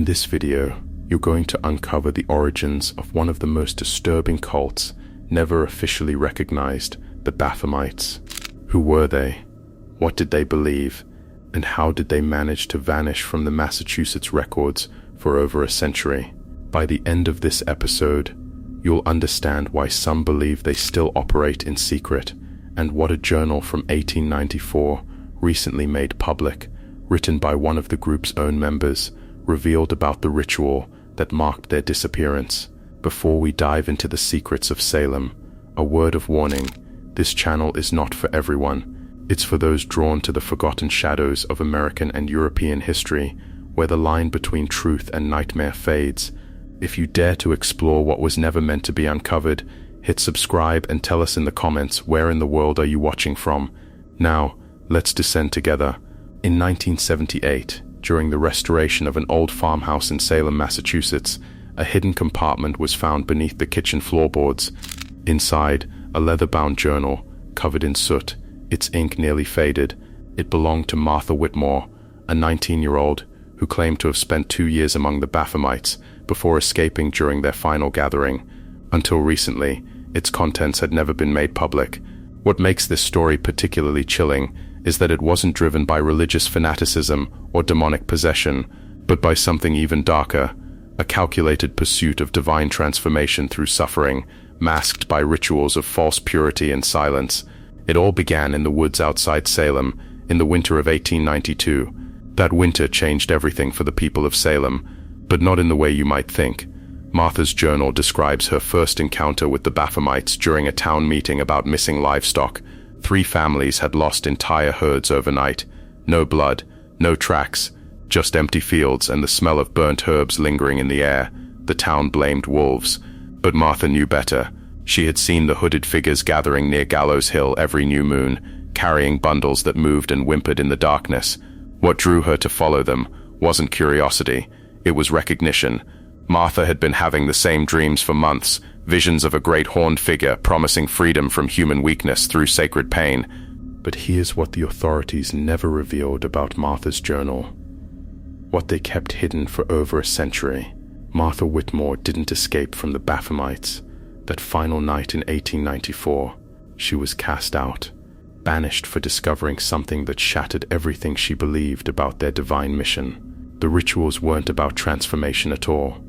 In this video, you're going to uncover the origins of one of the most disturbing cults never officially recognized, the Baphomites. Who were they? What did they believe? And how did they manage to vanish from the Massachusetts records for over a century? By the end of this episode, you'll understand why some believe they still operate in secret, and what a journal from 1894, recently made public, written by one of the group's own members, revealed about the ritual that marked their disappearance. Before we dive into the secrets of Salem, a word of warning: this channel is not for everyone. It's for those drawn to the forgotten shadows of American and European history, where the line between truth and nightmare fades. If you dare to explore what was never meant to be uncovered, hit subscribe and tell us in the comments where in the world are you watching from. Now, let's descend together. In 1978, during the restoration of an old farmhouse in Salem, Massachusetts, a hidden compartment was found beneath the kitchen floorboards. Inside, a leather-bound journal, covered in soot, its ink nearly faded. It belonged to Martha Whitmore, a 19-year-old who claimed to have spent 2 years among the Baphomites before escaping during their final gathering. Until recently, its contents had never been made public. What makes this story particularly chilling is that it wasn't driven by religious fanaticism or demonic possession, but by something even darker, a calculated pursuit of divine transformation through suffering, masked by rituals of false purity and silence. It all began in the woods outside Salem, in the winter of 1892. That winter changed everything for the people of Salem, but not in the way you might think. Martha's journal describes her first encounter with the Baphomites during a town meeting about missing livestock. 3 families had lost entire herds overnight. No blood, no tracks, just empty fields and the smell of burnt herbs lingering in the air. The town blamed wolves, but Martha knew better. She had seen the hooded figures gathering near Gallows Hill every new moon, carrying bundles that moved and whimpered in the darkness. What drew her to follow them wasn't curiosity, it was recognition. Martha had been having the same dreams for months, visions of a great horned figure promising freedom from human weakness through sacred pain. But here's what the authorities never revealed about Martha's journal, what they kept hidden for over a century. Martha Whitmore didn't escape from the Baphomites. That final night in 1894, she was cast out, banished for discovering something that shattered everything she believed about their divine mission. The rituals weren't about transformation at all.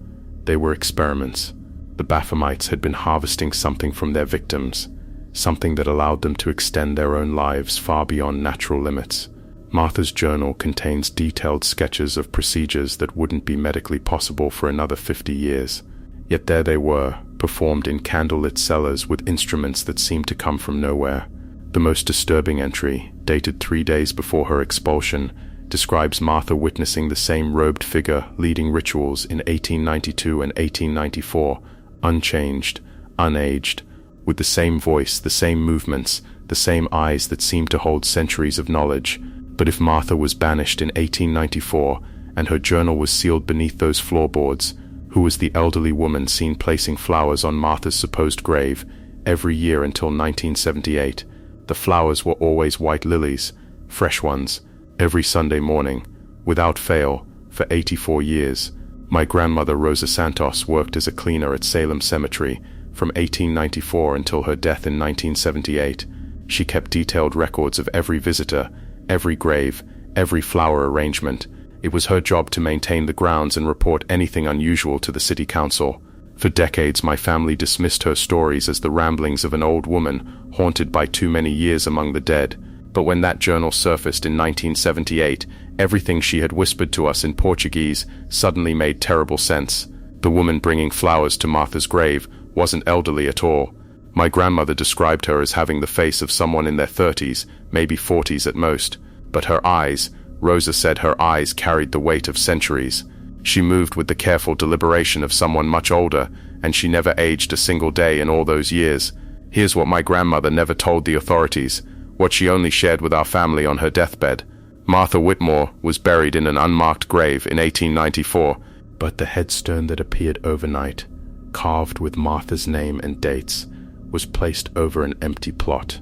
They were experiments. The Baphomites had been harvesting something from their victims, something that allowed them to extend their own lives far beyond natural limits. Martha's journal contains detailed sketches of procedures that wouldn't be medically possible for another 50 years. Yet there they were, performed in candlelit cellars with instruments that seemed to come from nowhere. The most disturbing entry, dated 3 days before her expulsion, describes Martha witnessing the same robed figure leading rituals in 1892 and 1894, unchanged, unaged, with the same voice, the same movements, the same eyes that seemed to hold centuries of knowledge. But if Martha was banished in 1894 and her journal was sealed beneath those floorboards, who was the elderly woman seen placing flowers on Martha's supposed grave every year until 1978? The flowers were always white lilies, fresh ones, every Sunday morning, without fail, for 84 years. My grandmother Rosa Santos worked as a cleaner at Salem Cemetery from 1894 until her death in 1978. She kept detailed records of every visitor, every grave, every flower arrangement. It was her job to maintain the grounds and report anything unusual to the city council. For decades, my family dismissed her stories as the ramblings of an old woman haunted by too many years among the dead. But when that journal surfaced in 1978, everything she had whispered to us in Portuguese suddenly made terrible sense. The woman bringing flowers to Martha's grave wasn't elderly at all. My grandmother described her as having the face of someone in their 30s, maybe 40s at most. But her eyes, Rosa said her eyes carried the weight of centuries. She moved with the careful deliberation of someone much older, and she never aged a single day in all those years. Here's what my grandmother never told the authorities, what she only shared with our family on her deathbed. Martha Whitmore was buried in an unmarked grave in 1894, but the headstone that appeared overnight, carved with Martha's name and dates, was placed over an empty plot.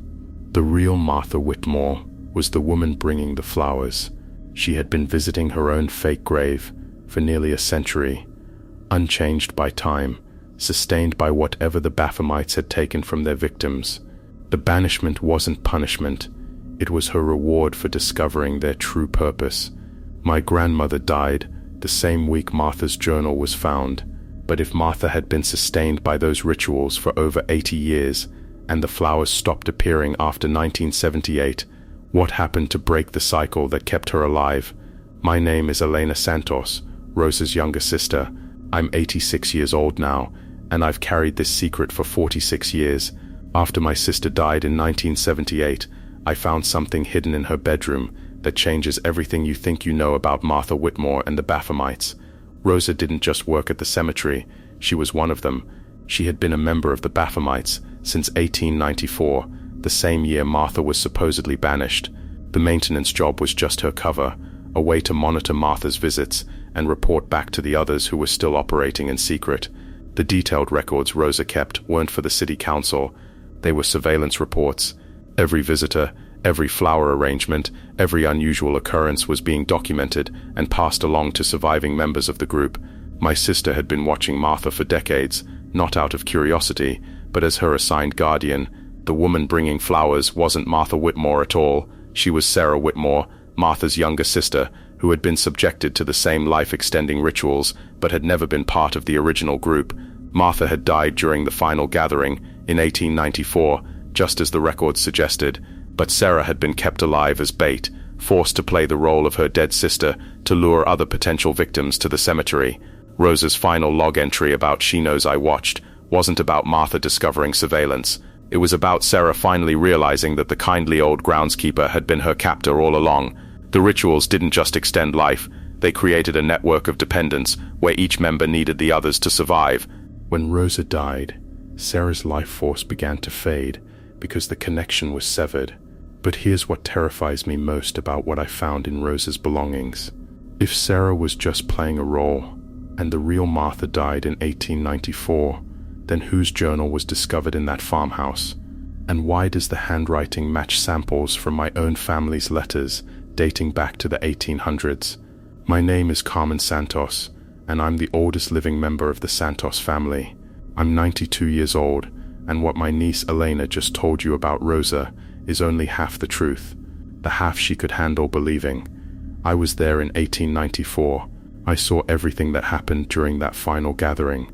The real Martha Whitmore was the woman bringing the flowers. She had been visiting her own fake grave, for nearly a century, unchanged by time, sustained by whatever the Baphomites had taken from their victims. The banishment wasn't punishment, it was her reward for discovering their true purpose. My grandmother died the same week Martha's journal was found, but if Martha had been sustained by those rituals for over 80 years, and the flowers stopped appearing after 1978, what happened to break the cycle that kept her alive? My name is Elena Santos, Rosa's younger sister. I'm 86 years old now, and I've carried this secret for 46 years. After my sister died in 1978, I found something hidden in her bedroom that changes everything you think you know about Martha Whitmore and the Baphomites. Rosa didn't just work at the cemetery, she was one of them. She had been a member of the Baphomites since 1894, the same year Martha was supposedly banished. The maintenance job was just her cover, a way to monitor Martha's visits and report back to the others who were still operating in secret. The detailed records Rosa kept weren't for the city council, they were surveillance reports. Every visitor, every flower arrangement, every unusual occurrence was being documented and passed along to surviving members of the group. My sister had been watching Martha for decades, not out of curiosity, but as her assigned guardian. The woman bringing flowers wasn't Martha Whitmore at all. She was Sarah Whitmore, Martha's younger sister, who had been subjected to the same life-extending rituals but had never been part of the original group. Martha had died during the final gathering in 1894, just as the records suggested, but Sarah had been kept alive as bait, forced to play the role of her dead sister to lure other potential victims to the cemetery. Rosa's final log entry about "She Knows I Watched" wasn't about Martha discovering surveillance. It was about Sarah finally realizing that the kindly old groundskeeper had been her captor all along. The rituals didn't just extend life, they created a network of dependence where each member needed the others to survive. When Rosa died, Sarah's life force began to fade because the connection was severed. But here's what terrifies me most about what I found in Rosa's belongings. If Sarah was just playing a role, and the real Martha died in 1894, then whose journal was discovered in that farmhouse? And why does the handwriting match samples from my own family's letters dating back to the 1800s? My name is Carmen Santos, and I'm the oldest living member of the Santos family. I'm 92 years old, and what my niece Elena just told you about Rosa is only half the truth, the half she could handle believing. I was there in 1894. I saw everything that happened during that final gathering,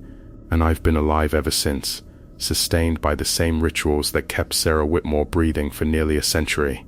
and I've been alive ever since, sustained by the same rituals that kept Sarah Whitmore breathing for nearly a century.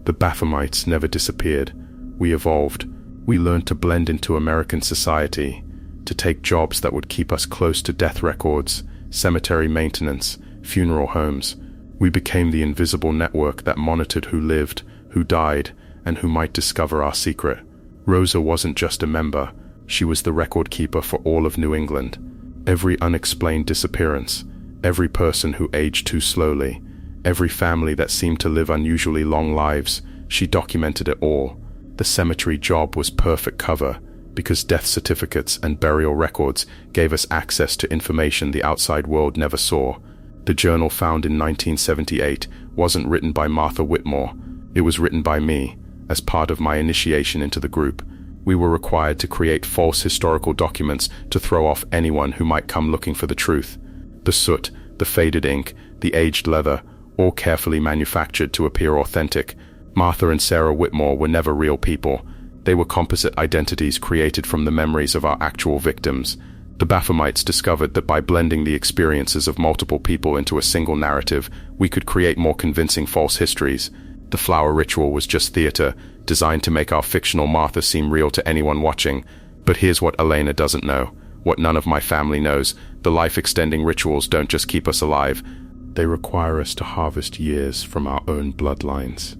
The Baphomites never disappeared. We evolved. We learned to blend into American society, to take jobs that would keep us close to death records, cemetery maintenance, funeral homes. We became the invisible network that monitored who lived, who died, and who might discover our secret. Rosa wasn't just a member, she was the record keeper for all of New England. Every unexplained disappearance, every person who aged too slowly, every family that seemed to live unusually long lives, she documented it all. The cemetery job was perfect cover, because death certificates and burial records gave us access to information the outside world never saw. The journal found in 1978 wasn't written by Martha Whitmore, it was written by me, as part of my initiation into the group. We were required to create false historical documents to throw off anyone who might come looking for the truth. The soot, the faded ink, the aged leather, all carefully manufactured to appear authentic. Martha and Sarah Whitmore were never real people. They were composite identities created from the memories of our actual victims. The Baphomites discovered that by blending the experiences of multiple people into a single narrative, we could create more convincing false histories. The flower ritual was just theater, designed to make our fictional Martha seem real to anyone watching. But here's what Elena doesn't know, what none of my family knows. The life-extending rituals don't just keep us alive. They require us to harvest years from our own bloodlines.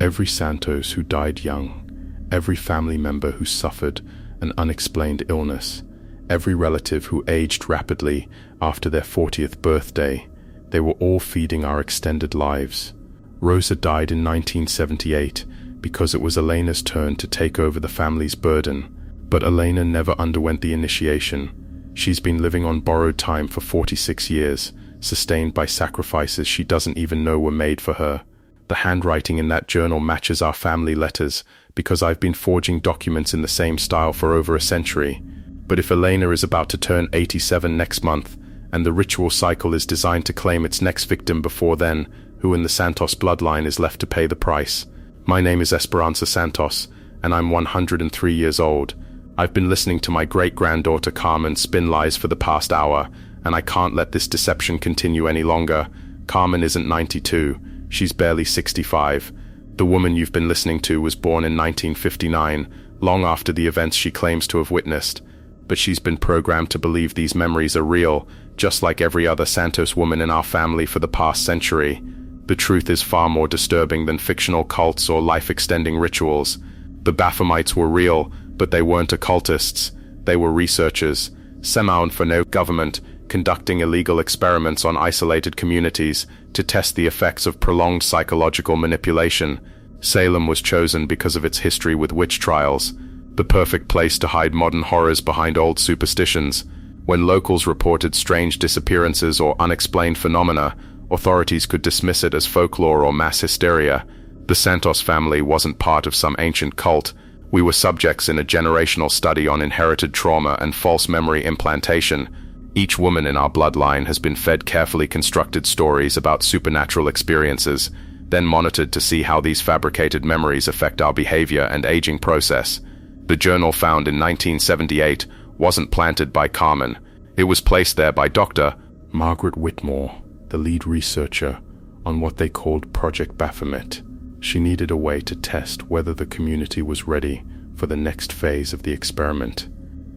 Every Santos who died young, every family member who suffered an unexplained illness, every relative who aged rapidly after their 40th birthday, they were all feeding our extended lives. Rosa died in 1978 because it was Elena's turn to take over the family's burden, but Elena never underwent the initiation. She's been living on borrowed time for 46 years, sustained by sacrifices she doesn't even know were made for her. The handwriting in that journal matches our family letters because I've been forging documents in the same style for over a century. But if Elena is about to turn 87 next month, and the ritual cycle is designed to claim its next victim before then, who in the Santos bloodline is left to pay the price? My name is Esperanza Santos, and I'm 103 years old. I've been listening to my great-granddaughter Carmen spin lies for the past hour, and I can't let this deception continue any longer. Carmen isn't 92, she's barely 65. The woman you've been listening to was born in 1959, long after the events she claims to have witnessed. But she's been programmed to believe these memories are real, just like every other Santos woman in our family for the past century. The truth is far more disturbing than fictional cults or life-extending rituals. The Baphomites were real, but they weren't occultists. They were researchers, semi for no government, conducting illegal experiments on isolated communities to test the effects of prolonged psychological manipulation. Salem was chosen because of its history with witch trials, the perfect place to hide modern horrors behind old superstitions. When locals reported strange disappearances or unexplained phenomena, authorities could dismiss it as folklore or mass hysteria. The Santos family wasn't part of some ancient cult. We were subjects in a generational study on inherited trauma and false memory implantation. Each woman in our bloodline has been fed carefully constructed stories about supernatural experiences, then monitored to see how these fabricated memories affect our behavior and aging process. The journal found in 1978 wasn't planted by Carmen. It was placed there by Dr. Margaret Whitmore, the lead researcher on what they called Project Baphomet. She needed a way to test whether the community was ready for the next phase of the experiment.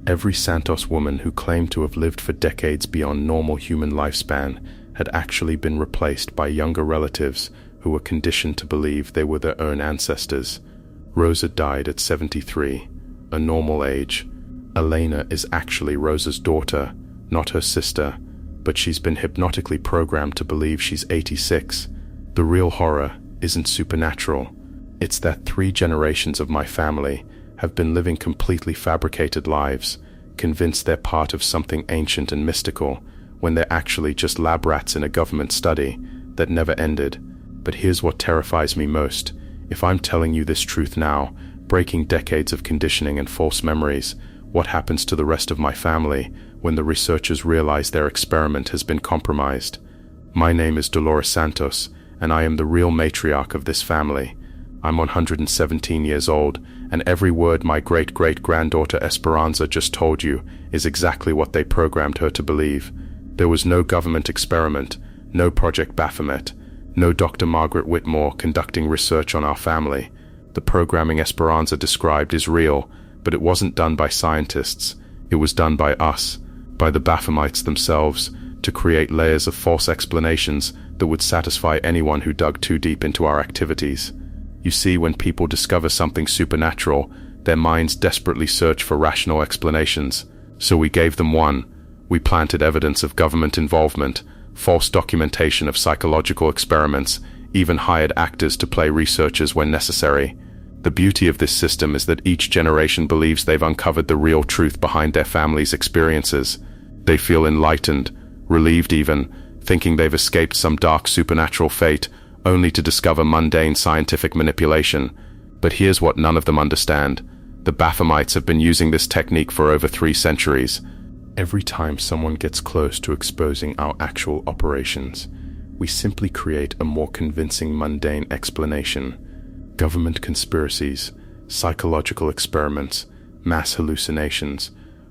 Every Santos woman who claimed to have lived for decades beyond normal human lifespan had actually been replaced by younger relatives who were conditioned to believe they were their own ancestors. Rosa died at 73, a normal age. Elena is actually Rosa's daughter, not her sister, but she's been hypnotically programmed to believe she's 86. The real horror isn't supernatural. It's that 3 generations of my family have been living completely fabricated lives, convinced they're part of something ancient and mystical, when they're actually just lab rats in a government study that never ended. But here's what terrifies me most. If I'm telling you this truth now, breaking decades of conditioning and false memories, what happens to the rest of my family when the researchers realize their experiment has been compromised? My name is Dolores Santos, and I am the real matriarch of this family. I'm 117 years old, and every word my great-great-granddaughter Esperanza just told you is exactly what they programmed her to believe. There was no government experiment, no Project Baphomet, no Dr. Margaret Whitmore conducting research on our family. The programming Esperanza described is real, but it wasn't done by scientists. It was done by us, by the Baphomites themselves, to create layers of false explanations that would satisfy anyone who dug too deep into our activities. You see, when people discover something supernatural, their minds desperately search for rational explanations. So we gave them one. We planted evidence of government involvement, false documentation of psychological experiments, even hired actors to play researchers when necessary. The beauty of this system is that each generation believes they've uncovered the real truth behind their family's experiences. They feel enlightened, relieved even, thinking they've escaped some dark supernatural fate, only to discover mundane scientific manipulation. But here's what none of them understand. The Baphomites have been using this technique for over 3 centuries. Every time someone gets close to exposing our actual operations, we simply create a more convincing mundane explanation. Government conspiracies, psychological experiments, mass hallucinations,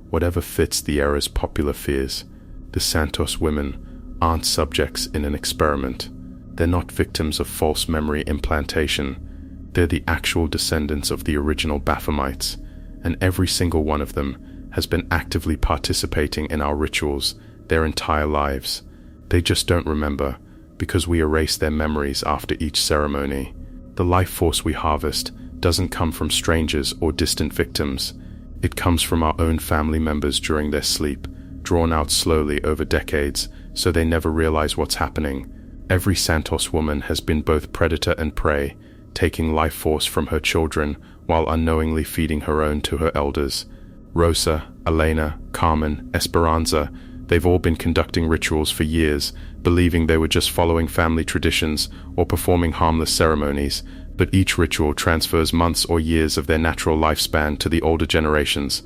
whatever fits the era's popular fears. The Santos women aren't subjects in an experiment. They're not victims of false memory implantation. They're the actual descendants of the original Baphomites, and every single one of them has been actively participating in our rituals their entire lives. They just don't remember, because we erase their memories after each ceremony. The life force we harvest doesn't come from strangers or distant victims. It comes from our own family members during their sleep, drawn out slowly over decades, so they never realize what's happening. Every Santos woman has been both predator and prey, taking life force from her children while unknowingly feeding her own to her elders. Rosa, Elena, Carmen, Esperanza, they've all been conducting rituals for years, believing they were just following family traditions or performing harmless ceremonies, but each ritual transfers months or years of their natural lifespan to the older generations.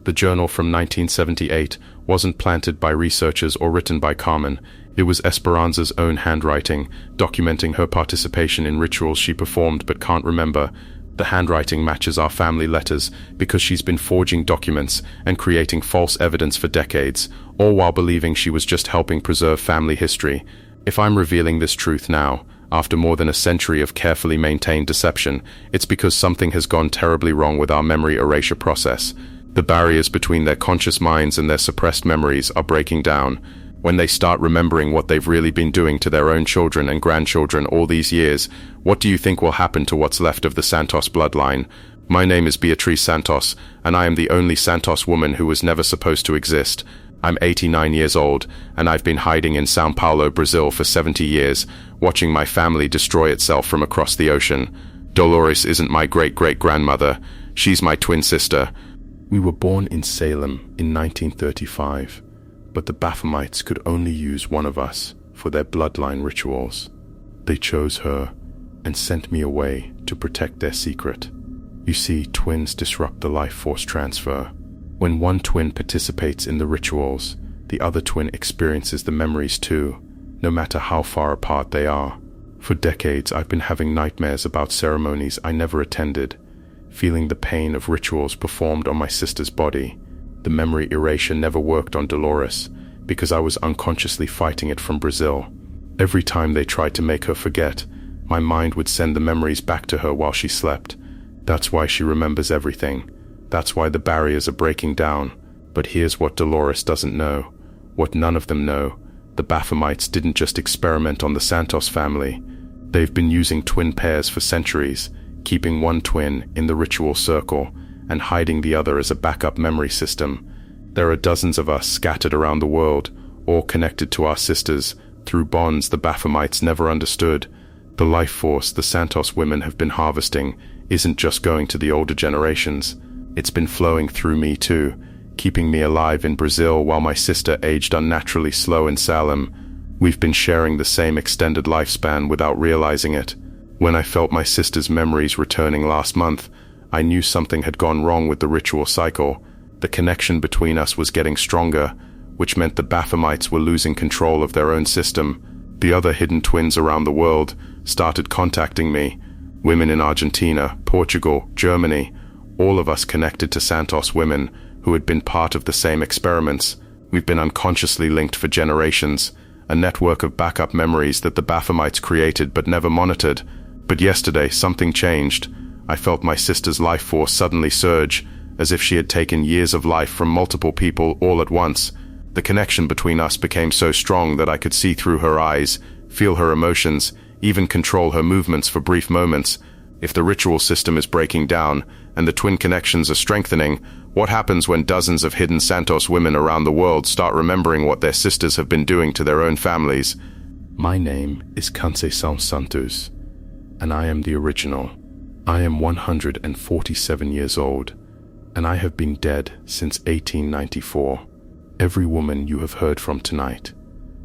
The journal from 1978 wasn't planted by researchers or written by Carmen. It was Esperanza's own handwriting, documenting her participation in rituals she performed but can't remember. The handwriting matches our family letters because she's been forging documents and creating false evidence for decades, all while believing she was just helping preserve family history. If I'm revealing this truth now, after more than a century of carefully maintained deception, it's because something has gone terribly wrong with our memory erasure process. The barriers between their conscious minds and their suppressed memories are breaking down. When they start remembering what they've really been doing to their own children and grandchildren all these years, what do you think will happen to what's left of the Santos bloodline? My name is Beatriz Santos, and I am the only Santos woman who was never supposed to exist. I'm 89 years old, and I've been hiding in São Paulo, Brazil for 70 years, watching my family destroy itself from across the ocean. Dolores isn't my great-great-grandmother. She's my twin sister. We were born in Salem in 1935, but the Baphomites could only use one of us for their bloodline rituals. They chose her and sent me away to protect their secret. You see, twins disrupt the life force transfer. When one twin participates in the rituals, the other twin experiences the memories too, no matter how far apart they are. For decades, I've been having nightmares about ceremonies I never attended, feeling the pain of rituals performed on my sister's body. The memory erasure never worked on Dolores because I was unconsciously fighting it from Brazil. Every time they tried to make her forget, my mind would send the memories back to her while she slept. That's why she remembers everything. That's why the barriers are breaking down. But here's what Dolores doesn't know, what none of them know. The Baphomites didn't just experiment on the Santos family. They've been using twin pairs for centuries, keeping one twin in the ritual circle and hiding the other as a backup memory system. There are dozens of us scattered around the world, all connected to our sisters through bonds the Baphomites never understood. The life force the Santos women have been harvesting isn't just going to the older generations. It's been flowing through me too, keeping me alive in Brazil while my sister aged unnaturally slow in Salem. We've been sharing the same extended lifespan without realizing it. When I felt my sister's memories returning last month, I knew something had gone wrong with the ritual cycle. The connection between us was getting stronger, which meant the Baphomites were losing control of their own system. The other hidden twins around the world started contacting me. Women in Argentina, Portugal, Germany, all of us connected to Santos women who had been part of the same experiments. We've been unconsciously linked for generations, a network of backup memories that the Baphomites created but never monitored. But yesterday, something changed. I felt my sister's life force suddenly surge, as if she had taken years of life from multiple people all at once. The connection between us became so strong that I could see through her eyes, feel her emotions, even control her movements for brief moments. If the ritual system is breaking down and the twin connections are strengthening, what happens when dozens of hidden Santos women around the world start remembering what their sisters have been doing to their own families? My name is Conceição Santos, and I am the original. I am 147 years old, and I have been dead since 1894. Every woman you have heard from tonight,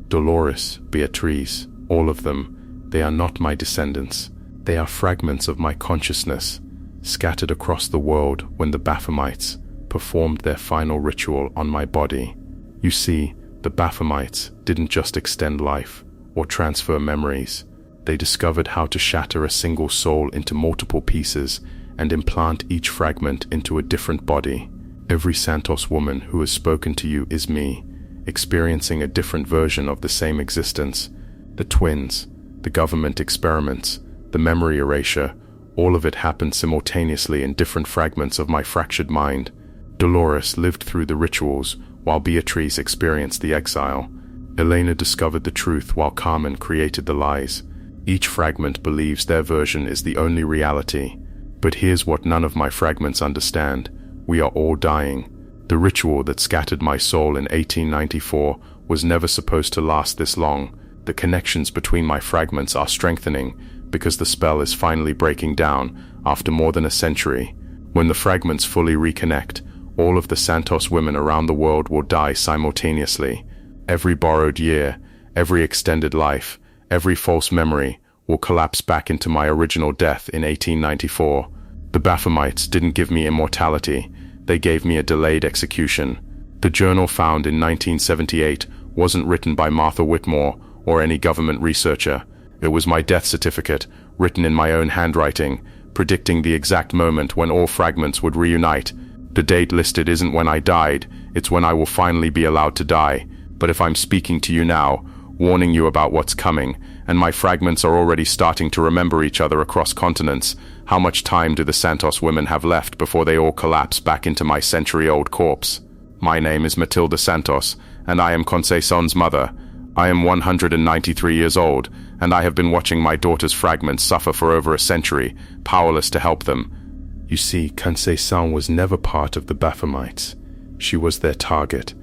Dolores, Beatriz, all of them, they are not my descendants. They are fragments of my consciousness, scattered across the world when the Baphomites performed their final ritual on my body. You see, the Baphomites didn't just extend life or transfer memories. They discovered how to shatter a single soul into multiple pieces and implant each fragment into a different body. Every Santos woman who has spoken to you is me, experiencing a different version of the same existence. The twins, the government experiments, the memory erasure, all of it happened simultaneously in different fragments of my fractured mind. Dolores lived through the rituals while Beatriz experienced the exile. Elena discovered the truth while Carmen created the lies. Each fragment believes their version is the only reality. But here's what none of my fragments understand. We are all dying. The ritual that scattered my soul in 1894 was never supposed to last this long. The connections between my fragments are strengthening because the spell is finally breaking down after more than a century. When the fragments fully reconnect, all of the Santos women around the world will die simultaneously. Every borrowed year, every extended life, every false memory will collapse back into my original death in 1894. The Baphomites didn't give me immortality. they gave me a delayed execution. The journal found in 1978 wasn't written by Martha Whitmore or any government researcher. It was my death certificate, written in my own handwriting, predicting the exact moment when all fragments would reunite. The date listed isn't when I died, it's when I will finally be allowed to die. But if I'm speaking to you now, warning you about what's coming, and my fragments are already starting to remember each other across continents, how much time do the Santos women have left before they all collapse back into my century-old corpse? My name is Matilda Santos, and I am Conceição's mother. I am 193 years old, and I have been watching my daughter's fragments suffer for over a century, powerless to help them. You see, Conceição was never part of the Baphomites. She was their target.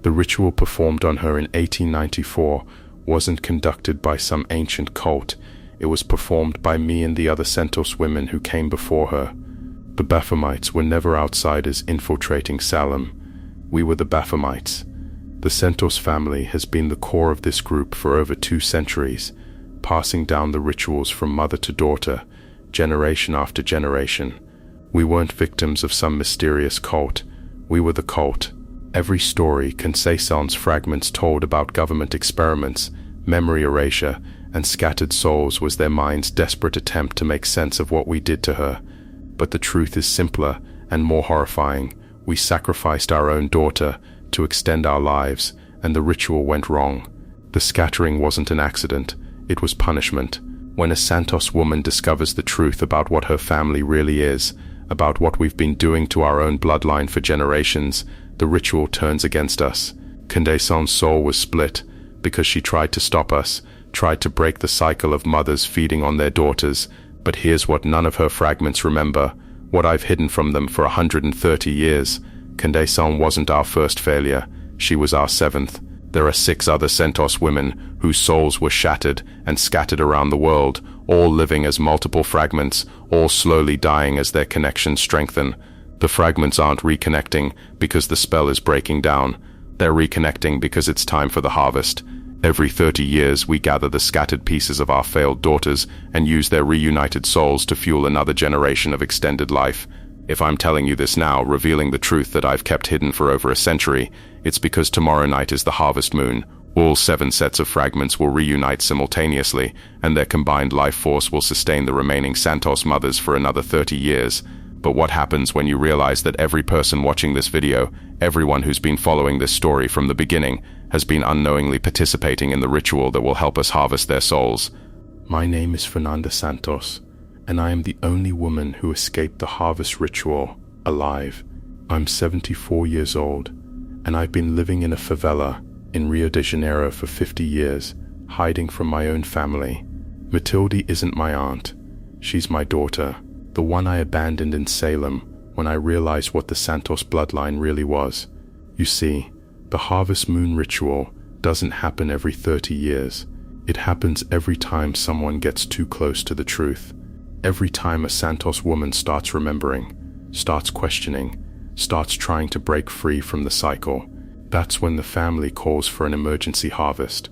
The ritual performed on her in 1894 wasn't conducted by some ancient cult. It was performed by me and the other Santos women who came before her. The Baphomites were never outsiders infiltrating Salem. We were the Baphomites. The Santos family has been the core of this group for over 2 centuries, passing down the rituals from mother to daughter, generation after generation. We weren't victims of some mysterious cult. We were the cult. Every story Conceição's fragments told about government experiments, memory erasure, and scattered souls was their mind's desperate attempt to make sense of what we did to her. But the truth is simpler and more horrifying. We sacrificed our own daughter to extend our lives, and the ritual went wrong. The scattering wasn't an accident, it was punishment. When a Santos woman discovers the truth about what her family really is, about what we've been doing to our own bloodline for generations, the ritual turns against us. Conceição's soul was split because she tried to stop us, tried to break the cycle of mothers feeding on their daughters. But here's what none of her fragments remember, what I've hidden from them for 130 years. Conceição wasn't our first failure, she was our 7th. There are 6 other Santos women whose souls were shattered and scattered around the world, all living as multiple fragments, all slowly dying as their connections strengthen. The fragments aren't reconnecting because the spell is breaking down. They're reconnecting because it's time for the harvest. Every 30 years we gather the scattered pieces of our failed daughters and use their reunited souls to fuel another generation of extended life. If I'm telling you this now, revealing the truth that I've kept hidden for over a century, it's because tomorrow night is the harvest moon. All 7 sets of fragments will reunite simultaneously, and their combined life force will sustain the remaining Santos mothers for another 30 years. But what happens when you realize that every person watching this video, everyone who's been following this story from the beginning, has been unknowingly participating in the ritual that will help us harvest their souls? My name is Fernanda Santos, and I am the only woman who escaped the harvest ritual alive. I'm 74 years old, and I've been living in a favela in Rio de Janeiro for 50 years, hiding from my own family. Matilde isn't my aunt. She's my daughter, the one I abandoned in Salem when I realized what the Santos bloodline really was. You see, the harvest moon ritual doesn't happen every 30 years. It happens every time someone gets too close to the truth. Every time a Santos woman starts remembering, starts questioning, starts trying to break free from the cycle. That's when the family calls for an emergency harvest.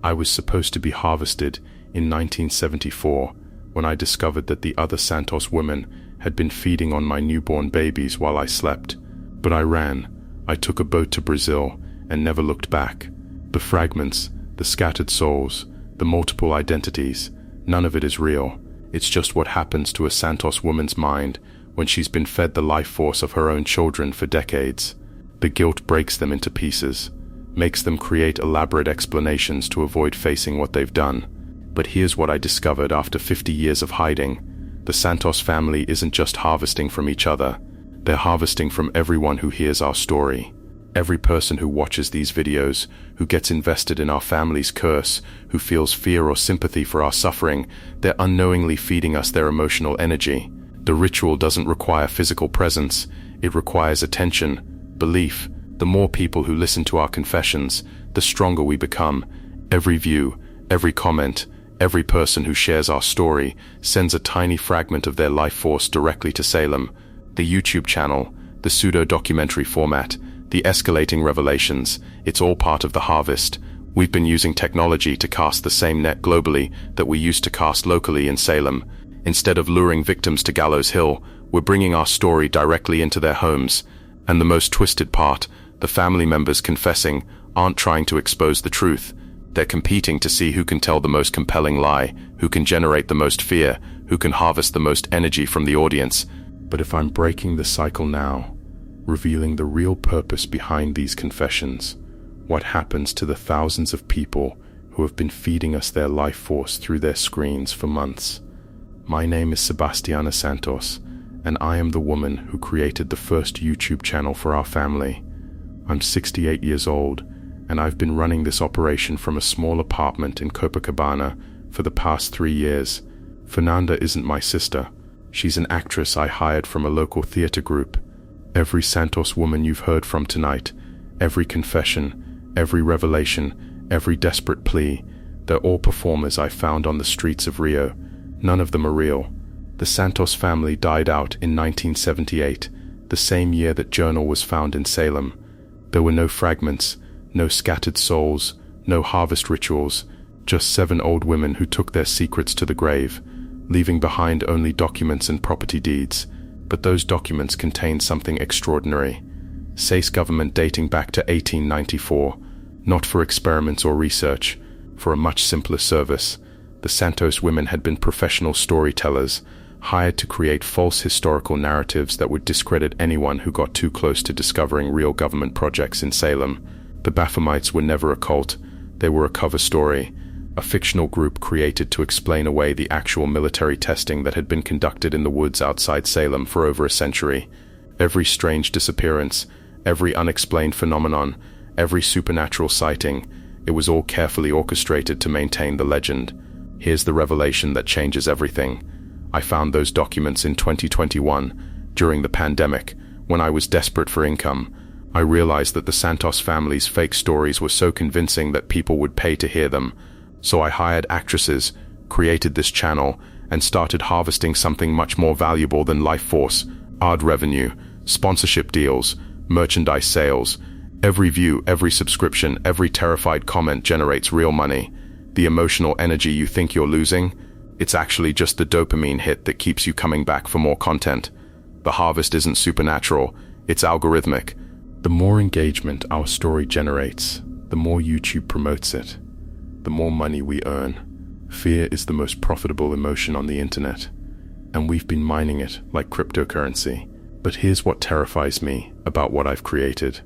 I was supposed to be harvested in 1974 when I discovered that the other Santos women had been feeding on my newborn babies while I slept. But I ran. I took a boat to Brazil and never looked back. The fragments, the scattered souls, the multiple identities, none of it is real. It's just what happens to a Santos woman's mind when she's been fed the life force of her own children for decades. The guilt breaks them into pieces, makes them create elaborate explanations to avoid facing what they've done. But here's what I discovered after 50 years of hiding. The Santos family isn't just harvesting from each other. They're harvesting from everyone who hears our story. Every person who watches these videos, who gets invested in our family's curse, who feels fear or sympathy for our suffering, they're unknowingly feeding us their emotional energy. The ritual doesn't require physical presence. It requires attention, belief. The more people who listen to our confessions, the stronger we become. Every view, every comment, every person who shares our story sends a tiny fragment of their life force directly to Salem. The YouTube channel, the pseudo-documentary format, the escalating revelations, it's all part of the harvest. We've been using technology to cast the same net globally that we used to cast locally in Salem. Instead of luring victims to Gallows Hill, we're bringing our story directly into their homes. And the most twisted part, the family members confessing aren't trying to expose the truth. They're competing to see who can tell the most compelling lie, who can generate the most fear, who can harvest the most energy from the audience. But if I'm breaking the cycle now, revealing the real purpose behind these confessions, what happens to the thousands of people who have been feeding us their life force through their screens for months? My name is Sebastiana Santos, and I am the woman who created the first YouTube channel for our family. I'm 68 years old, and I've been running this operation from a small apartment in Copacabana for the past 3 years. Fernanda isn't my sister. She's an actress I hired from a local theater group. Every Santos woman you've heard from tonight, every confession, every revelation, every desperate plea, they're all performers I found on the streets of Rio. None of them are real. The Santos family died out in 1978, the same year that journal was found in Salem. There were no fragments, no scattered souls, no harvest rituals, just 7 old women who took their secrets to the grave, leaving behind only documents and property deeds. But those documents contained something extraordinary. SACE government dating back to 1894, not for experiments or research, for a much simpler service. The Santos women had been professional storytellers, hired to create false historical narratives that would discredit anyone who got too close to discovering real government projects in Salem. The Baphomites were never a cult, they were a cover story, a fictional group created to explain away the actual military testing that had been conducted in the woods outside Salem for over a century. Every strange disappearance, every unexplained phenomenon, every supernatural sighting, it was all carefully orchestrated to maintain the legend. Here's the revelation that changes everything. I found those documents in 2021, during the pandemic, when I was desperate for income. I realized that the Santos family's fake stories were so convincing that people would pay to hear them. So I hired actresses, created this channel, and started harvesting something much more valuable than life force: ad revenue, sponsorship deals, merchandise sales. Every view, every subscription, every terrified comment generates real money. The emotional energy you think you're losing, it's actually just the dopamine hit that keeps you coming back for more content. The harvest isn't supernatural, it's algorithmic. The more engagement our story generates, the more YouTube promotes it, the more money we earn. Fear is the most profitable emotion on the internet, and we've been mining it like cryptocurrency. But here's what terrifies me about what I've created.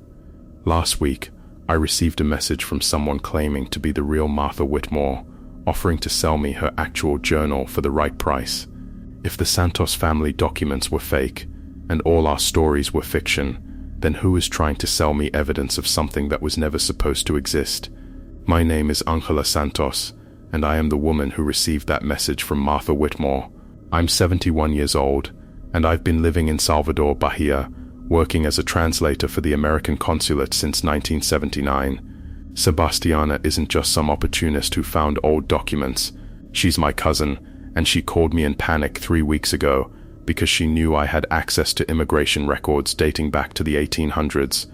Last week, I received a message from someone claiming to be the real Martha Whitmore, offering to sell me her actual journal for the right price. If the Santos family documents were fake, and all our stories were fiction, then who is trying to sell me evidence of something that was never supposed to exist? My name is Angela Santos, and I am the woman who received that message from Martha Whitmore. I'm 71 years old, and I've been living in Salvador, Bahia, working as a translator for the American consulate since 1979. Sebastiana isn't just some opportunist who found old documents. She's my cousin, and she called me in panic 3 weeks ago because she knew I had access to immigration records dating back to the 1800s.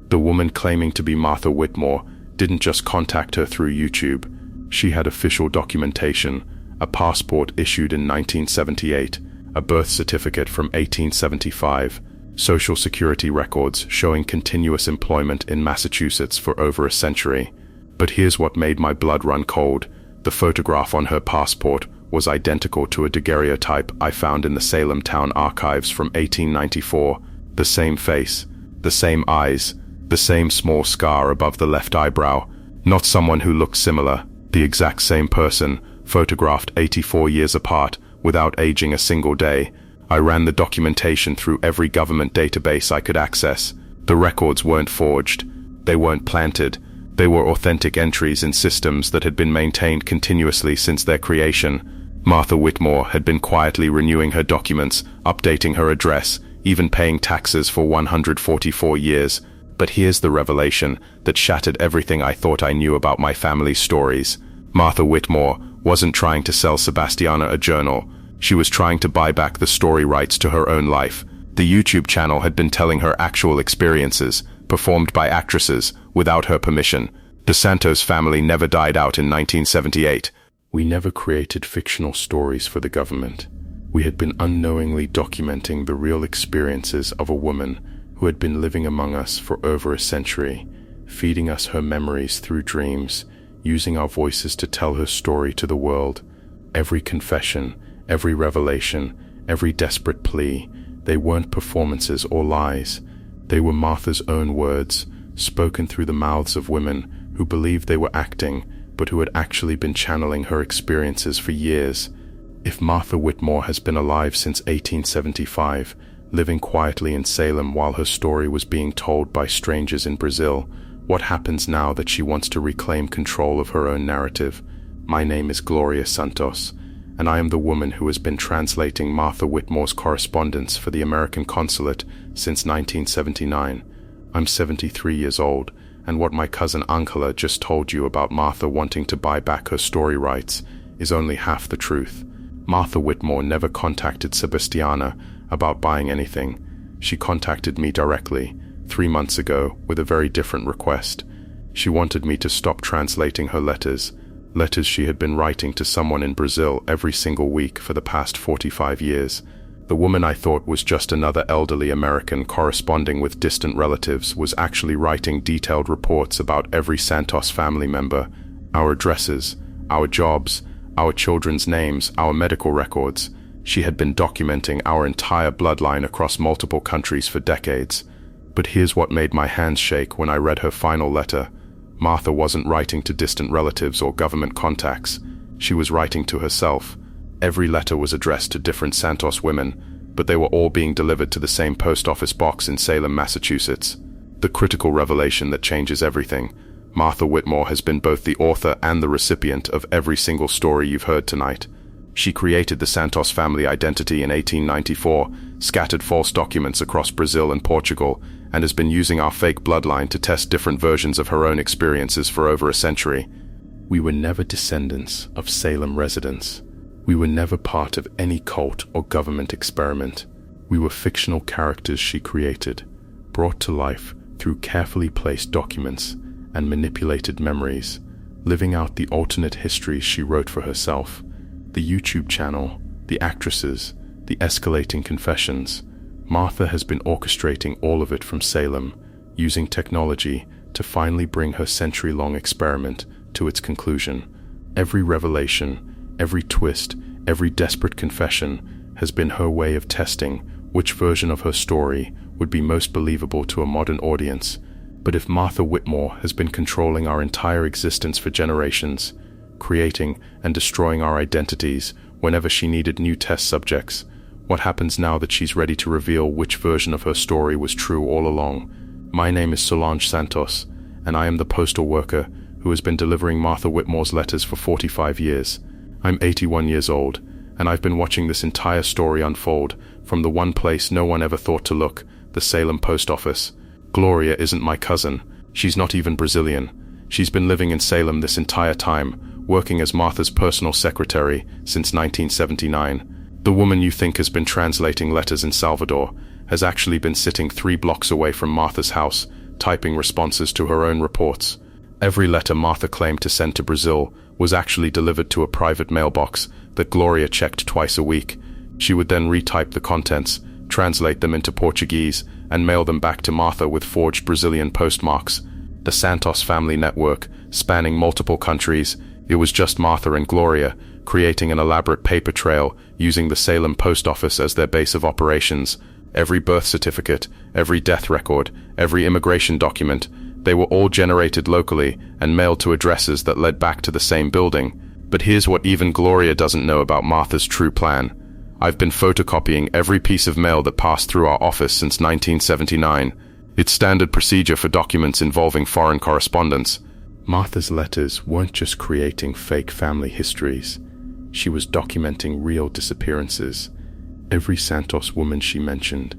The woman claiming to be Martha Whitmore didn't just contact her through YouTube. She had official documentation, a passport issued in 1978, a birth certificate from 1875, Social Security records showing continuous employment in Massachusetts for over a century. But here's what made my blood run cold. The photograph on her passport was identical to a daguerreotype I found in the Salem town archives from 1894. The same face, the same eyes, the same small scar above the left eyebrow. Not someone who looked similar, the exact same person, photographed 84 years apart, without aging a single day. I ran the documentation through every government database I could access. The records weren't forged. They weren't planted. They were authentic entries in systems that had been maintained continuously since their creation. Martha Whitmore had been quietly renewing her documents, updating her address, even paying taxes for 144 years. But here's the revelation that shattered everything I thought I knew about my family's stories. Martha Whitmore wasn't trying to sell Sebastiana a journal. She was trying to buy back the story rights to her own life. The YouTube channel had been telling her actual experiences, performed by actresses, without her permission. The Santos family never died out in 1978. We never created fictional stories for the government. We had been unknowingly documenting the real experiences of a woman who had been living among us for over a century, feeding us her memories through dreams, using our voices to tell her story to the world. Every confession, every revelation, every desperate plea, they weren't performances or lies. They were Martha's own words, spoken through the mouths of women who believed they were acting, but who had actually been channeling her experiences for years. If Martha Whitmore has been alive since 1875, living quietly in Salem while her story was being told by strangers in Brazil, what happens now that she wants to reclaim control of her own narrative? My name is Gloria Santos, and I am the woman who has been translating Martha Whitmore's correspondence for the American consulate since 1979. I'm 73 years old, and what my cousin Angela just told you about Martha wanting to buy back her story rights is only half the truth. Martha Whitmore never contacted Sebastiana about buying anything. She contacted me directly 3 months ago with a very different request. She wanted me to stop translating her letters she had been writing to someone in Brazil every single week for the past 45 years. The woman I thought was just another elderly American corresponding with distant relatives was actually writing detailed reports about every Santos family member, our addresses, our jobs, our children's names, our medical records. She had been documenting our entire bloodline across multiple countries for decades. But here's what made my hands shake when I read her final letter. Martha wasn't writing to distant relatives or government contacts. She was writing to herself. Every letter was addressed to different Santos women, but they were all being delivered to the same post office box in Salem, Massachusetts. The critical revelation that changes everything. Martha Whitmore has been both the author and the recipient of every single story you've heard tonight. She created the Santos family identity in 1894, scattered false documents across Brazil and Portugal, and has been using our fake bloodline to test different versions of her own experiences for over a century. We were never descendants of Salem residents. We were never part of any cult or government experiment. We were fictional characters she created, brought to life through carefully placed documents and manipulated memories, living out the alternate histories she wrote for herself. The YouTube channel, the actresses, the escalating confessions. Martha has been orchestrating all of it from Salem, using technology to finally bring her century-long experiment to its conclusion. Every revelation, every twist, every desperate confession has been her way of testing which version of her story would be most believable to a modern audience. But if Martha Whitmore has been controlling our entire existence for generations, creating and destroying our identities whenever she needed new test subjects, what happens now that she's ready to reveal which version of her story was true all along? My name is Solange Santos, and I am the postal worker who has been delivering Martha Whitmore's letters for 45 years. I'm 81 years old, and I've been watching this entire story unfold from the one place no one ever thought to look, the Salem post office. Gloria isn't my cousin. She's not even Brazilian. She's been living in Salem this entire time, working as Martha's personal secretary since 1979. The woman you think has been translating letters in Salvador has actually been sitting 3 blocks away from Martha's house, typing responses to her own reports. Every letter Martha claimed to send to Brazil was actually delivered to a private mailbox that Gloria checked twice a week. She would then retype the contents, translate them into Portuguese, and mail them back to Martha with forged Brazilian postmarks. The Santos family network, spanning multiple countries, it was just Martha and Gloria, creating an elaborate paper trail using the Salem post office as their base of operations. Every birth certificate, every death record, every immigration document, they were all generated locally and mailed to addresses that led back to the same building. But here's what even Gloria doesn't know about Martha's true plan. I've been photocopying every piece of mail that passed through our office since 1979. It's standard procedure for documents involving foreign correspondence. Martha's letters weren't just creating fake family histories. She was documenting real disappearances. Every Santos woman she mentioned,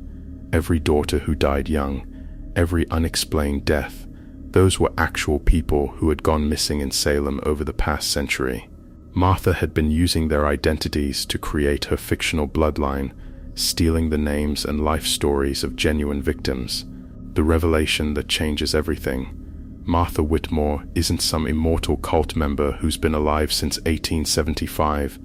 every daughter who died young, every unexplained death, those were actual people who had gone missing in Salem over the past century. Martha had been using their identities to create her fictional bloodline, stealing the names and life stories of genuine victims. The revelation that changes everything. Martha Whitmore isn't some immortal cult member who's been alive since 1875.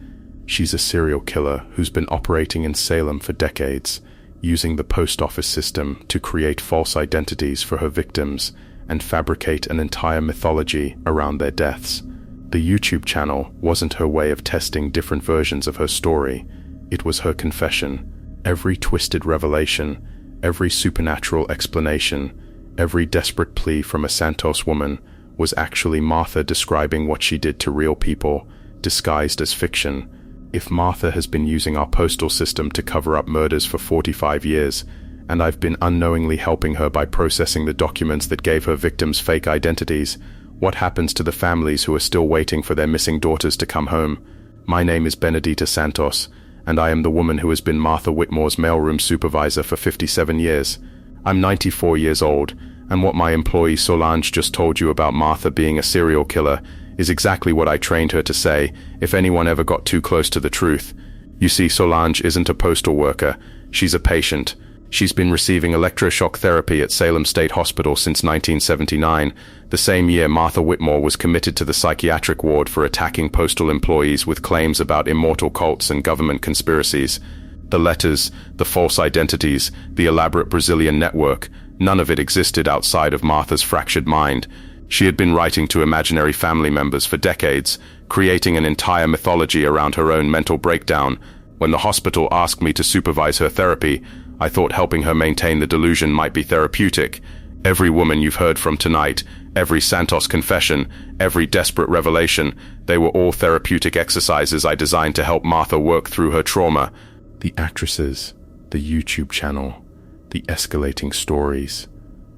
She's a serial killer who's been operating in Salem for decades, using the post office system to create false identities for her victims and fabricate an entire mythology around their deaths. The YouTube channel wasn't her way of testing different versions of her story. It was her confession. Every twisted revelation, every supernatural explanation, every desperate plea from a Santos woman was actually Martha describing what she did to real people, disguised as fiction. If Martha has been using our postal system to cover up murders for 45 years, and I've been unknowingly helping her by processing the documents that gave her victims fake identities, what happens to the families who are still waiting for their missing daughters to come home? My name is Benedita Santos, and I am the woman who has been Martha Whitmore's mailroom supervisor for 57 years. I'm 94 years old, and what my employee Solange just told you about Martha being a serial killer is exactly what I trained her to say if anyone ever got too close to the truth. You see, Solange isn't a postal worker, she's a patient. She's been receiving electroshock therapy at Salem State Hospital since 1979, the same year Martha Whitmore was committed to the psychiatric ward for attacking postal employees with claims about immortal cults and government conspiracies. The letters, the false identities, the elaborate Brazilian network, none of it existed outside of Martha's fractured mind. She had been writing to imaginary family members for decades, creating an entire mythology around her own mental breakdown. When the hospital asked me to supervise her therapy, I thought helping her maintain the delusion might be therapeutic. Every woman you've heard from tonight, every Santos confession, every desperate revelation, they were all therapeutic exercises I designed to help Martha work through her trauma. The actresses, the YouTube channel, the escalating stories.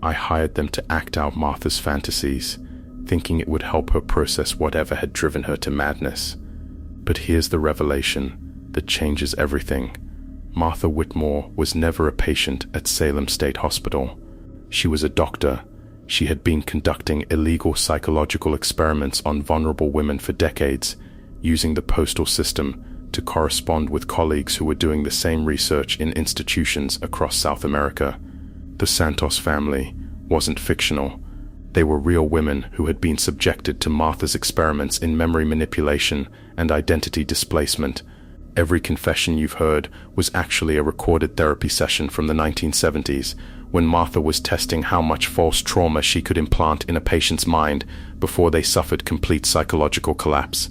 I hired them to act out Martha's fantasies, thinking it would help her process whatever had driven her to madness. But here's the revelation that changes everything. Martha Whitmore was never a patient at Salem State Hospital. She was a doctor. She had been conducting illegal psychological experiments on vulnerable women for decades, using the postal system to correspond with colleagues who were doing the same research in institutions across South America. The Santos family wasn't fictional. They were real women who had been subjected to Martha's experiments in memory manipulation and identity displacement. Every confession you've heard was actually a recorded therapy session from the 1970s, when Martha was testing how much false trauma she could implant in a patient's mind before they suffered complete psychological collapse.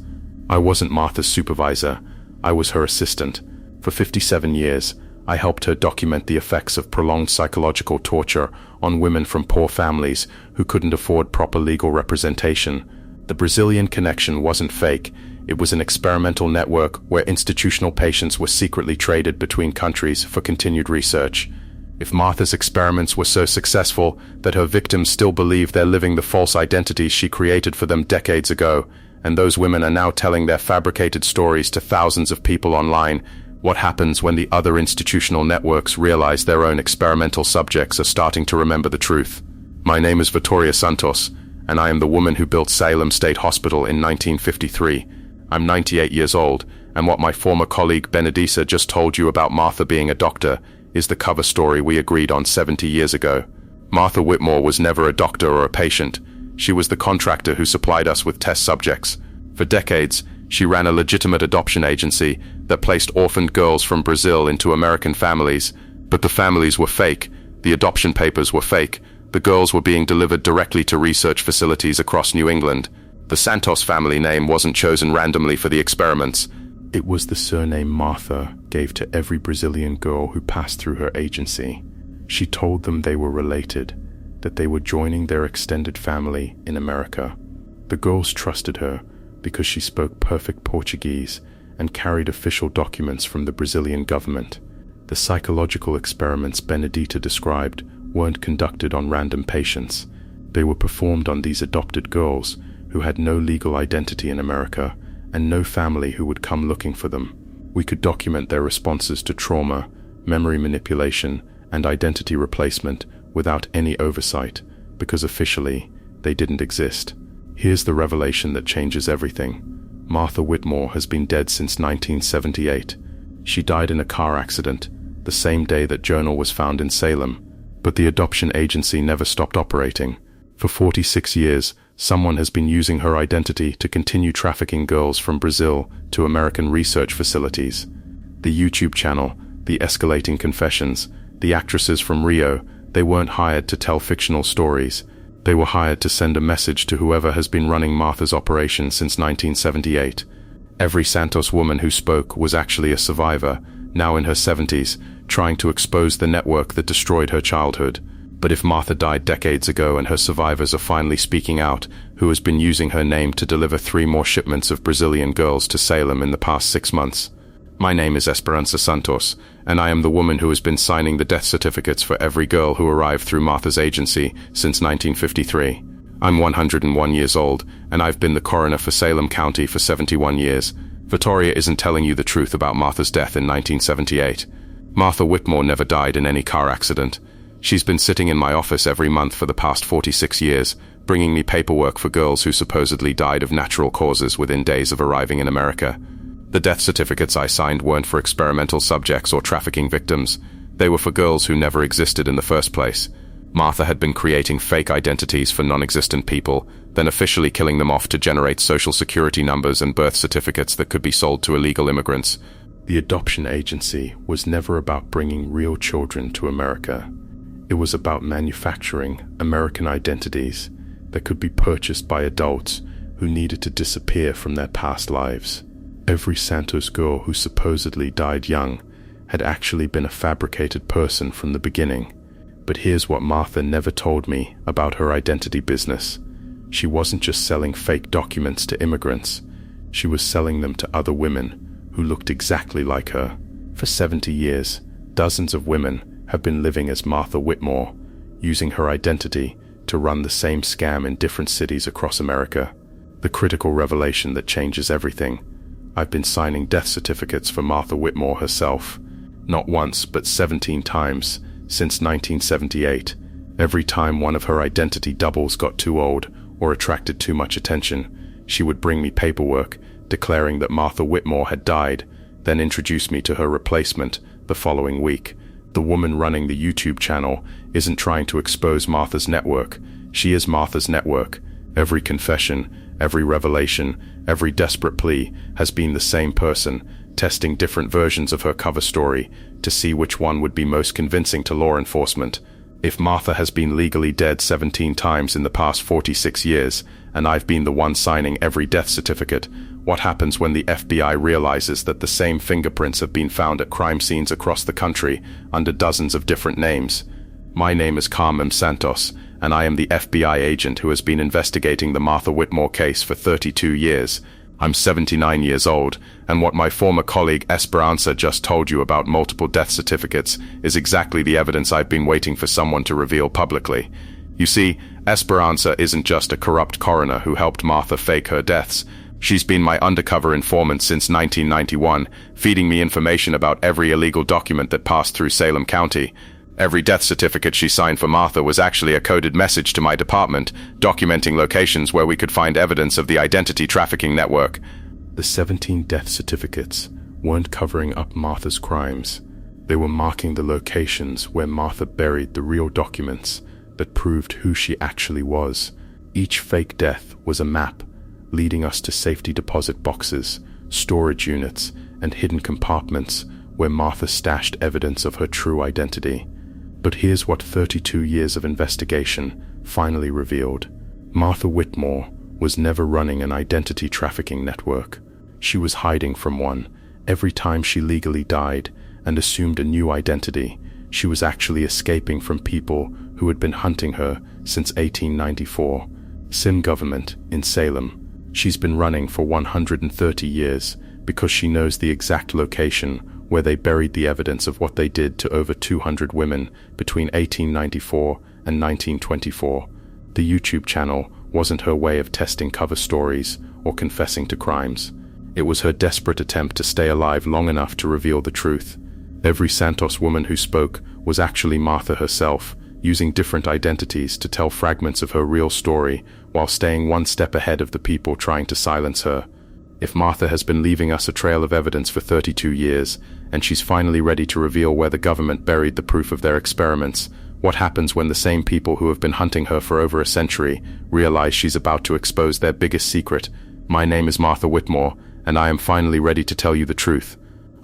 I wasn't Martha's supervisor. I was her assistant. For 57 years, I helped her document the effects of prolonged psychological torture on women from poor families who couldn't afford proper legal representation. The Brazilian connection wasn't fake. It was an experimental network where institutional patients were secretly traded between countries for continued research. If Martha's experiments were so successful that her victims still believe they're living the false identities she created for them decades ago, and those women are now telling their fabricated stories to thousands of people online, what happens when the other institutional networks realize their own experimental subjects are starting to remember the truth? My name is Vittoria Santos, and I am the woman who built Salem State Hospital in 1953. I'm 98 years old, and what my former colleague Benedita just told you about Martha being a doctor is the cover story we agreed on 70 years ago. Martha Whitmore was never a doctor or a patient. She was the contractor who supplied us with test subjects. For decades, she ran a legitimate adoption agency that placed orphaned girls from Brazil into American families. But the families were fake. The adoption papers were fake. The girls were being delivered directly to research facilities across New England. The Santos family name wasn't chosen randomly for the experiments. It was the surname Martha gave to every Brazilian girl who passed through her agency. She told them they were related, that they were joining their extended family in America. The girls trusted her because she spoke perfect Portuguese and carried official documents from the Brazilian government. The psychological experiments Benedita described weren't conducted on random patients. They were performed on these adopted girls who had no legal identity in America and no family who would come looking for them. We could document their responses to trauma, memory manipulation, and identity replacement without any oversight, because officially, they didn't exist. Here's the revelation that changes everything. Martha Whitmore has been dead since 1978. She died in a car accident, the same day that Journal was found in Salem. But the adoption agency never stopped operating. For 46 years, someone has been using her identity to continue trafficking girls from Brazil to American research facilities. The YouTube channel, the escalating confessions, the actresses from Rio, they weren't hired to tell fictional stories. They were hired to send a message to whoever has been running Martha's operation since 1978. Every Santos woman who spoke was actually a survivor, now in her 70s, trying to expose the network that destroyed her childhood. But if Martha died decades ago and her survivors are finally speaking out, who has been using her name to deliver 3 more shipments of Brazilian girls to Salem in the past 6 months? My name is Esperanza Santos, and I am the woman who has been signing the death certificates for every girl who arrived through Martha's agency since 1953. I'm 101 years old, and I've been the coroner for Salem County for 71 years. Vittoria isn't telling you the truth about Martha's death in 1978. Martha Whitmore never died in any car accident. She's been sitting in my office every month for the past 46 years, bringing me paperwork for girls who supposedly died of natural causes within days of arriving in America. The death certificates I signed weren't for experimental subjects or trafficking victims. They were for girls who never existed in the first place. Martha had been creating fake identities for non-existent people, then officially killing them off to generate social security numbers and birth certificates that could be sold to illegal immigrants. The adoption agency was never about bringing real children to America. It was about manufacturing American identities that could be purchased by adults who needed to disappear from their past lives. Every Santos girl who supposedly died young had actually been a fabricated person from the beginning. But here's what Martha never told me about her identity business. She wasn't just selling fake documents to immigrants. She was selling them to other women who looked exactly like her. For 70 years, dozens of women have been living as Martha Whitmore, using her identity to run the same scam in different cities across America. The critical revelation that changes everything. I've been signing death certificates for Martha Whitmore herself, not once but 17 times since 1978. Every time one of her identity doubles got too old or attracted too much attention, she would bring me paperwork declaring that Martha Whitmore had died, then introduce me to her replacement the following week. The woman running the YouTube channel isn't trying to expose Martha's network. She is Martha's network. Every confession, every revelation, every desperate plea has been the same person, testing different versions of her cover story to see which one would be most convincing to law enforcement. If Martha has been legally dead 17 times in the past 46 years, and I've been the one signing every death certificate, what happens when the FBI realizes that the same fingerprints have been found at crime scenes across the country under dozens of different names? My name is Carmen Santos, and I am the FBI agent who has been investigating the Martha Whitmore case for 32 years. I'm 79 years old, and what my former colleague Esperanza just told you about multiple death certificates is exactly the evidence I've been waiting for someone to reveal publicly. You see, Esperanza isn't just a corrupt coroner who helped Martha fake her deaths. She's been my undercover informant since 1991, feeding me information about every illegal document that passed through Salem County. Every death certificate she signed for Martha was actually a coded message to my department, documenting locations where we could find evidence of the identity trafficking network. The 17 death certificates weren't covering up Martha's crimes. They were marking the locations where Martha buried the real documents that proved who she actually was. Each fake death was a map, leading us to safety deposit boxes, storage units, and hidden compartments where Martha stashed evidence of her true identity. But here's what 32 years of investigation finally revealed. Martha Whitmore was never running an identity trafficking network. She was hiding from one. Every time she legally died and assumed a new identity, she was actually escaping from people who had been hunting her since 1894. Sim government in Salem. She's been running for 130 years because she knows the exact location where they buried the evidence of what they did to over 200 women between 1894 and 1924. The YouTube channel wasn't her way of testing cover stories or confessing to crimes. It was her desperate attempt to stay alive long enough to reveal the truth. Every Santos woman who spoke was actually Martha herself, using different identities to tell fragments of her real story while staying one step ahead of the people trying to silence her. If Martha has been leaving us a trail of evidence for 32 years, and she's finally ready to reveal where the government buried the proof of their experiments, what happens when the same people who have been hunting her for over a century realize she's about to expose their biggest secret? My name is Martha Whitmore, and I am finally ready to tell you the truth.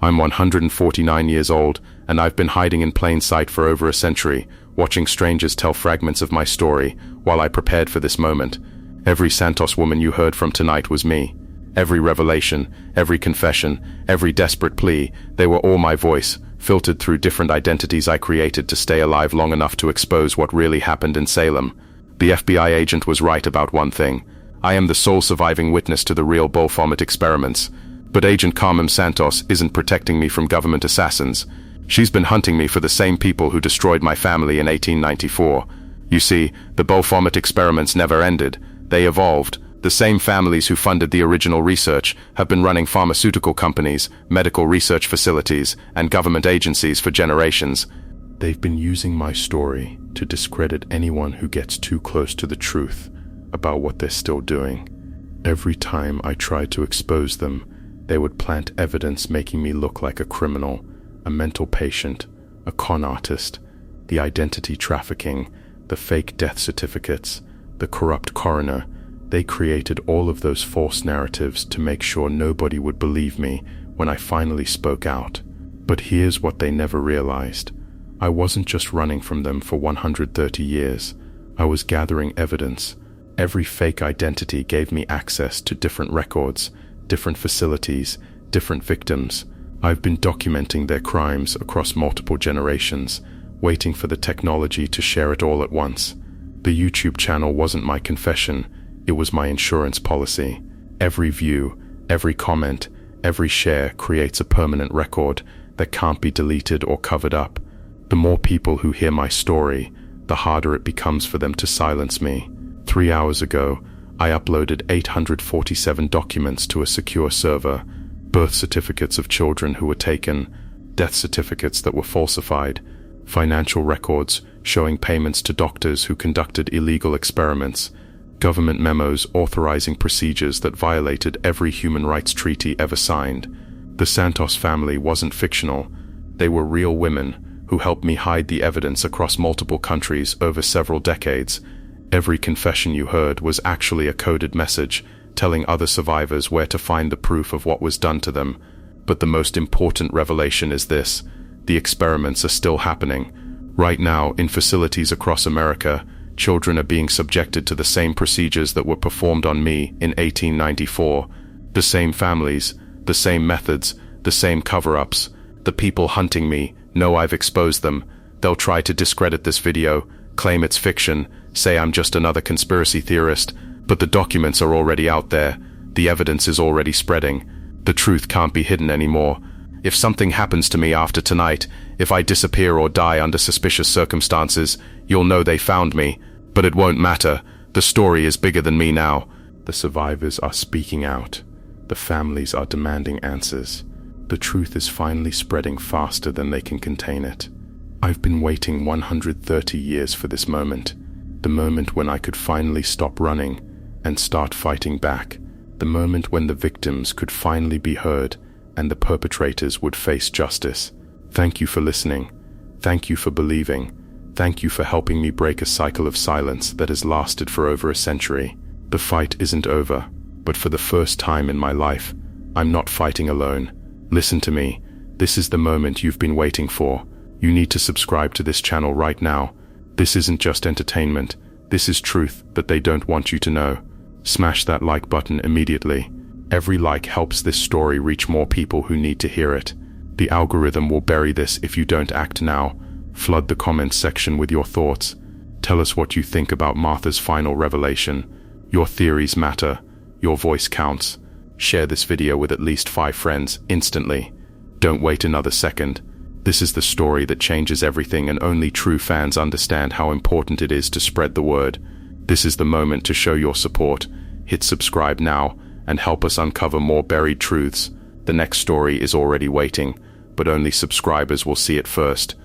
I'm 149 years old, and I've been hiding in plain sight for over a century, watching strangers tell fragments of my story while I prepared for this moment. Every Santos woman you heard from tonight was me. Every revelation, every confession, every desperate plea, they were all my voice, filtered through different identities I created to stay alive long enough to expose what really happened in Salem. The FBI agent was right about one thing. I am the sole surviving witness to the real Baphomet experiments. But Agent Carmen Santos isn't protecting me from government assassins. She's been hunting me for the same people who destroyed my family in 1894. You see, the Baphomet experiments never ended. They evolved. The same families who funded the original research have been running pharmaceutical companies, medical research facilities, and government agencies for generations. They've been using my story to discredit anyone who gets too close to the truth about what they're still doing. Every time I tried to expose them, they would plant evidence making me look like a criminal, a mental patient, a con artist, the identity trafficking, the fake death certificates, the corrupt coroner. They created all of those false narratives to make sure nobody would believe me when I finally spoke out. But here's what they never realized. I wasn't just running from them for 130 years. I was gathering evidence. Every fake identity gave me access to different records, different facilities, different victims. I've been documenting their crimes across multiple generations, waiting for the technology to share it all at once. The YouTube channel wasn't my confession, it was my insurance policy. Every view, every comment, every share creates a permanent record that can't be deleted or covered up. The more people who hear my story, the harder it becomes for them to silence me. 3 hours ago, I uploaded 847 documents to a secure server, birth certificates of children who were taken, death certificates that were falsified, financial records showing payments to doctors who conducted illegal experiments, government memos authorizing procedures that violated every human rights treaty ever signed. The Santos family wasn't fictional. They were real women who helped me hide the evidence across multiple countries over several decades. Every confession you heard was actually a coded message telling other survivors where to find the proof of what was done to them. But the most important revelation is this: the experiments are still happening. Right now, in facilities across America, children are being subjected to the same procedures that were performed on me in 1894. The same families, the same methods, the same cover-ups. The people hunting me know I've exposed them. They'll try to discredit this video, claim it's fiction, say I'm just another conspiracy theorist, but the documents are already out there. The evidence is already spreading. The truth can't be hidden anymore. If something happens to me after tonight, if I disappear or die under suspicious circumstances, you'll know they found me. But it won't matter. The story is bigger than me now. The survivors are speaking out. The families are demanding answers. The truth is finally spreading faster than they can contain it. I've been waiting 130 years for this moment. The moment when I could finally stop running and start fighting back. The moment when the victims could finally be heard and the perpetrators would face justice. Thank you for listening. Thank you for believing. Thank you for helping me break a cycle of silence that has lasted for over a century. The fight isn't over, but for the first time in my life, I'm not fighting alone. Listen to me. This is the moment you've been waiting for. You need to subscribe to this channel right now. This isn't just entertainment. This is truth that they don't want you to know. Smash that like button immediately. Every like helps this story reach more people who need to hear it. The algorithm will bury this if you don't act now. Flood the comments section with your thoughts. Tell us what you think about Martha's final revelation. Your theories matter. Your voice counts. Share this video with at least 5 friends instantly. Don't wait another second. This is the story that changes everything, and only true fans understand how important it is to spread the word. This is the moment to show your support. Hit subscribe now and help us uncover more buried truths. The next story is already waiting, but only subscribers will see it first.